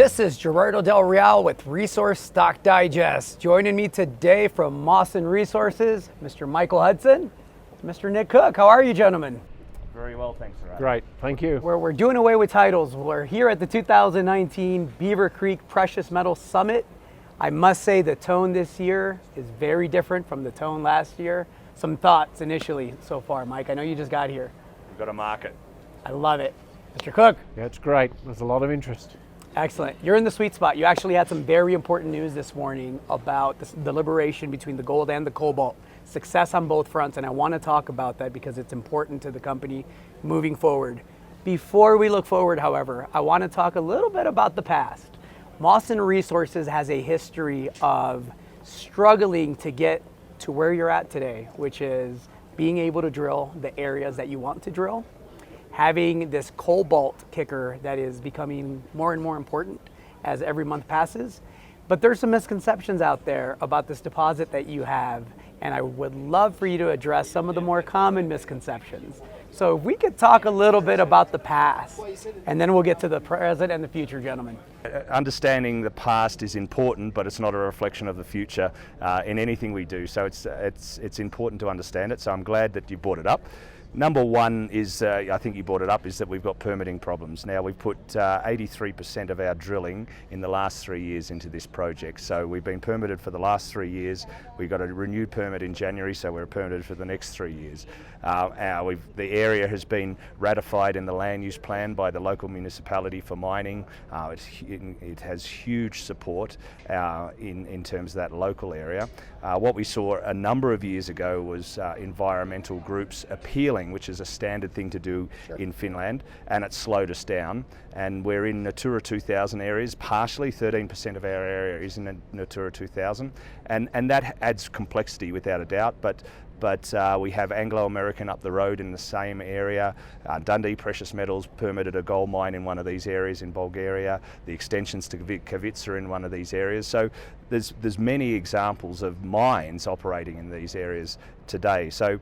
This is Gerardo Del Real with Resource Stock Digest. Joining me today from Mawson Resources, Mr. Michael Hudson, Mr. Nick Cook. How are you, gentlemen? Very well, thanks, Gerardo. Great, thank you. We're doing away with titles. We're here at the 2019 Beaver Creek Precious Metals Summit. I must say the tone this year is very different from the tone last year. Some thoughts initially so far, Mike. I know you just got here. We've got a market. I love it. Mr. Cook. Yeah, it's great. There's a lot of interest. Excellent. You're in the sweet spot. You actually had some very important news this morning about the liberation between the gold and the cobalt. Success on both fronts, and I want to talk about that because it's important to the company moving forward. Before we look forward, however, I want to talk a little bit about the past. Mawson Resources has a history of struggling to get to where you're at today, which is being able to drill the areas that you want to drill, having this cobalt kicker that is becoming more and more important as every month passes. But there's some misconceptions out there about this deposit that you have, and I would love for you to address some of the more common misconceptions. So if we could talk a little bit about the past, and then we'll get to the present and the future, gentlemen. Understanding the past is important, but it's not a reflection of the future in anything we do. So it's important to understand it. So I'm glad that you brought it up. Number one is, I think you brought it up, is that we've got permitting problems. Now we've put 83% of our drilling in the last 3 years into this project. So we've been permitted for the last 3 years. We got a renewed permit in January, so we're permitted for the next 3 years. The area has been ratified in the land use plan by the local municipality for mining. It has huge support in terms of that local area. What we saw a number of years ago was environmental groups appealing, which is a standard thing to do in Finland, and it slowed us down. And we're in Natura 2000 areas, partially 13% of our area is in Natura 2000, and that adds complexity without a doubt, but we have Anglo-American up the road in the same area. Dundee Precious Metals permitted a gold mine in one of these areas in Bulgaria. The extensions to Kavitsa are in one of these areas. So there's many examples of mines operating in these areas today. So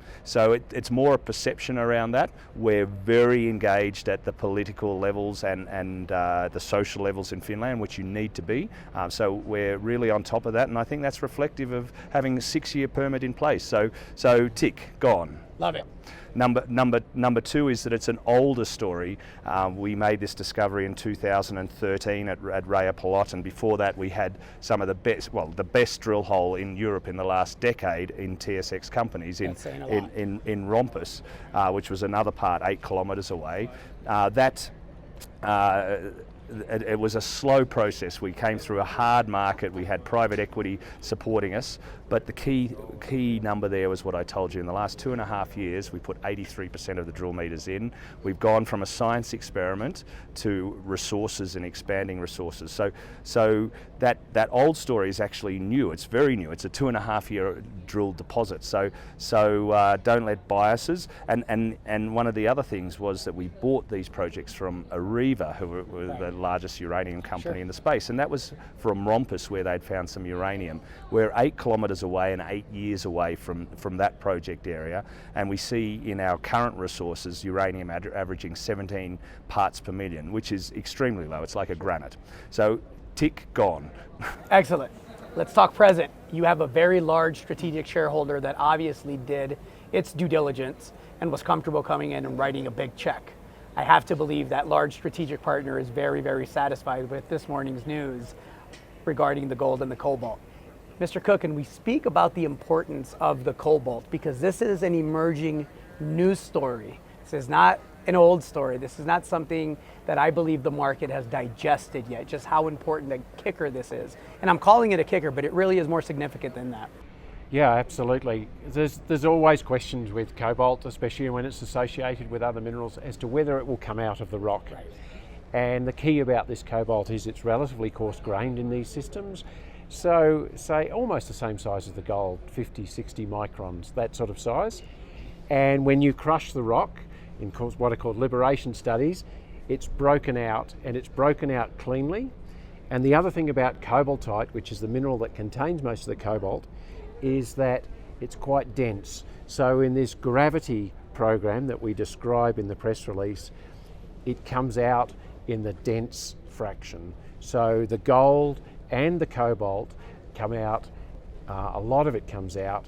it's more a perception around that. We're very engaged at the political levels and the social levels in Finland, which you need to be. So we're really on top of that, and I think that's reflective of having a 6-year permit in place. So tick, gone. Love it. Number two is that it's an older story. We made this discovery in 2013 at Raya Palot, and before that we had some of the best drill hole in Europe in the last decade in TSX companies in Rompus, which was another part 8 kilometres away. It was a slow process. We came through a hard market. We had private equity supporting us, but the key number there was what I told you. In the last 2.5 years, we put 83% of the drill meters in. We've gone from a science experiment to resources and expanding resources. So that old story is actually new. It's very new. It's a 2.5-year drill deposit. So don't let biases. And one of the other things was that we bought these projects from Areva, who were the largest uranium company in the space, and that was from Rompus, where they'd found some uranium. We're 8 kilometres away and 8 years away from that project area, and we see in our current resources uranium averaging 17 parts per million, which is extremely low. It's like a granite. So tick, gone. Excellent. Let's talk present. You have a very large strategic shareholder that obviously did its due diligence and was comfortable coming in and writing a big check. I have to believe that large strategic partner is very, very satisfied with this morning's news regarding the gold and the cobalt. Mr. Cook, and we speak about the importance of the cobalt because this is an emerging news story. This is not an old story. This is not something that I believe the market has digested yet, just how important a kicker this is. And I'm calling it a kicker, but it really is more significant than that. Yeah, absolutely. There's always questions with cobalt, especially when it's associated with other minerals, as to whether it will come out of the rock. Right. And the key about this cobalt is it's relatively coarse-grained in these systems. So, say almost the same size as the gold, 50, 60 microns, that sort of size. And when you crush the rock, in what are called liberation studies, it's broken out, and it's broken out cleanly. And the other thing about cobaltite, which is the mineral that contains most of the cobalt, is that it's quite dense. So in this gravity program that we describe in the press release, it comes out in the dense fraction. So the gold and the cobalt come out, a lot of it comes out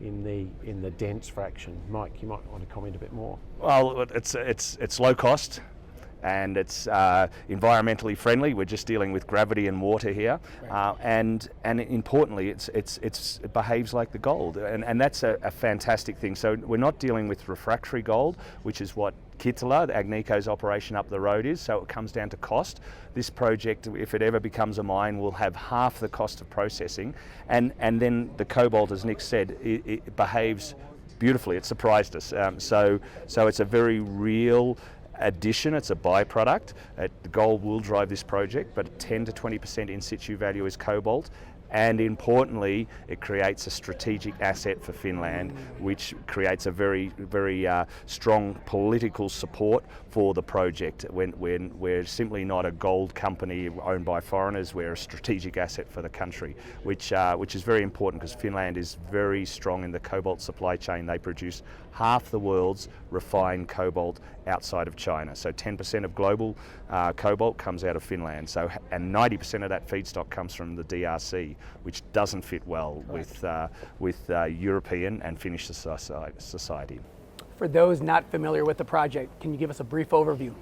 in the dense fraction. Mike, you might want to comment a bit more. Well, it's low cost, and it's environmentally friendly. We're just dealing with gravity and water here, and importantly, it behaves like the gold, and that's a fantastic thing. So we're not dealing with refractory gold, which is what Kittila, Agnico's operation up the road, is. So it comes down to cost. This project, if it ever becomes a mine, will have half the cost of processing, and then the cobalt, as Nick said, it behaves beautifully. It surprised us. So it's a very real addition. It's a byproduct. The gold will drive this project, but 10 to 20% in situ value is cobalt. And importantly, it creates a strategic asset for Finland, which creates a very, very strong political support for the project. When we're simply not a gold company owned by foreigners, we're a strategic asset for the country, which is very important because Finland is very strong in the cobalt supply chain. They produce half the world's refined cobalt outside of China. So 10% of global cobalt comes out of Finland. And 90% of that feedstock comes from the DRC, which doesn't fit well with European and Finnish society. For those not familiar with the project, can you give us a brief overview?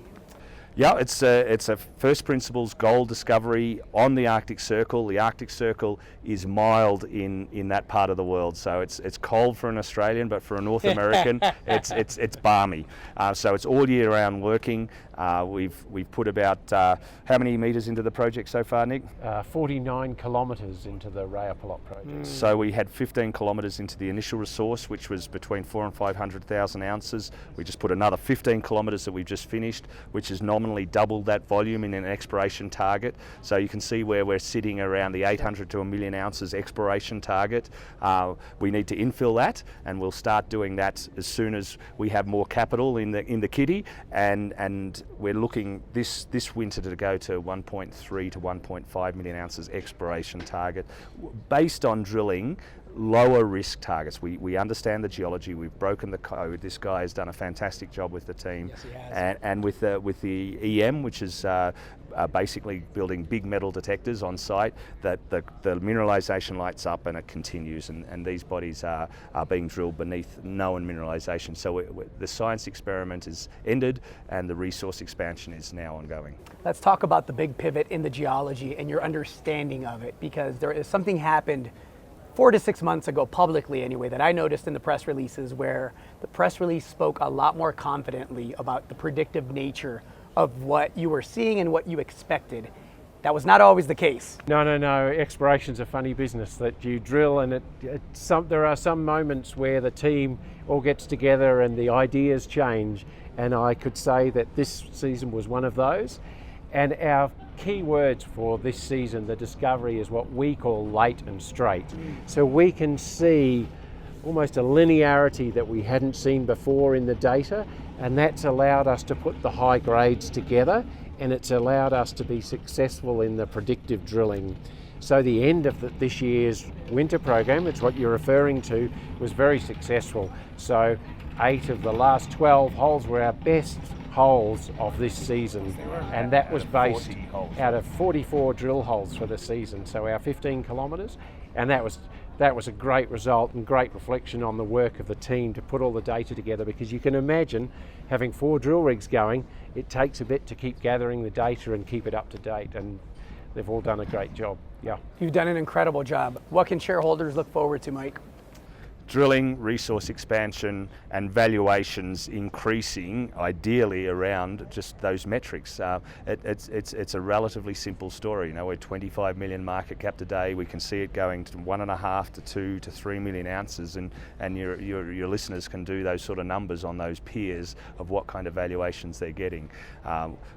Yeah, it's a first principles gold discovery on the Arctic Circle. The Arctic Circle is mild in that part of the world, so it's cold for an Australian, but for a North American, it's balmy. So it's all year round working. We've put about how many metres into the project so far, Nick? 49 kilometres into the Rajapalot project. So we had 15 kilometres into the initial resource, which was between 400,000 and 500,000 ounces. We just put another 15 kilometres that we've just finished, which is nominally double that volume in an exploration target. So you can see where we're sitting around the 800 to 1 million ounces exploration target. We need to infill that, and we'll start doing that as soon as we have more capital in the kitty, and we're looking this winter to go to 1.3 to 1.5 million ounces exploration target based on drilling lower risk targets. We understand the geology, we've broken the code. This guy has done a fantastic job with the team. Yes, he has. And with the EM, which is basically building big metal detectors on site, that the mineralisation lights up and it continues, and these bodies are being drilled beneath known mineralisation. So the science experiment is ended and the resource expansion is now ongoing. Let's talk about the big pivot in the geology and your understanding of it, because there is something happened 4 to 6 months ago, publicly anyway, that I noticed in the press releases, where the press release spoke a lot more confidently about the predictive nature of what you were seeing and what you expected. That was not always the case. No. Exploration's a funny business that you drill, and there are some moments where the team all gets together and the ideas change. And I could say that this season was one of those. And our key words for this season, the discovery, is what we call late and straight. So we can see almost a linearity that we hadn't seen before in the data, and that's allowed us to put the high grades together, and it's allowed us to be successful in the predictive drilling. So the end of this year's winter program, it's what you're referring to, was very successful. So 8 of the last 12 holes were our best holes of this season, and that was based out of 44 drill holes for the season, so our 15 kilometres, and that was a great result and great reflection on the work of the team to put all the data together, because you can imagine having 4 drill rigs going, it takes a bit to keep gathering the data and keep it up to date, and they've all done a great job. Yeah. You've done an incredible job. What can shareholders look forward to, Mike? Drilling, resource expansion, and valuations increasing, ideally around just those metrics. It's a relatively simple story. You know, we're 25 million market cap today. We can see it going to 1.5 to 2 to 3 million ounces, and your listeners can do those sort of numbers on those peers of what kind of valuations they're getting.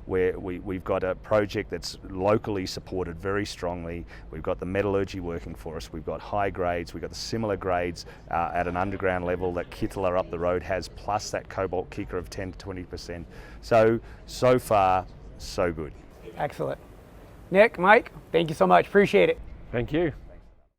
We've got a project that's locally supported very strongly. We've got the metallurgy working for us. We've got high grades. We've got the similar grades at an underground level that Kittila up the road has, plus that cobalt kicker of 10 to 20%. So far, so good. Excellent. Nick, Mike, thank you so much. Appreciate it. Thank you.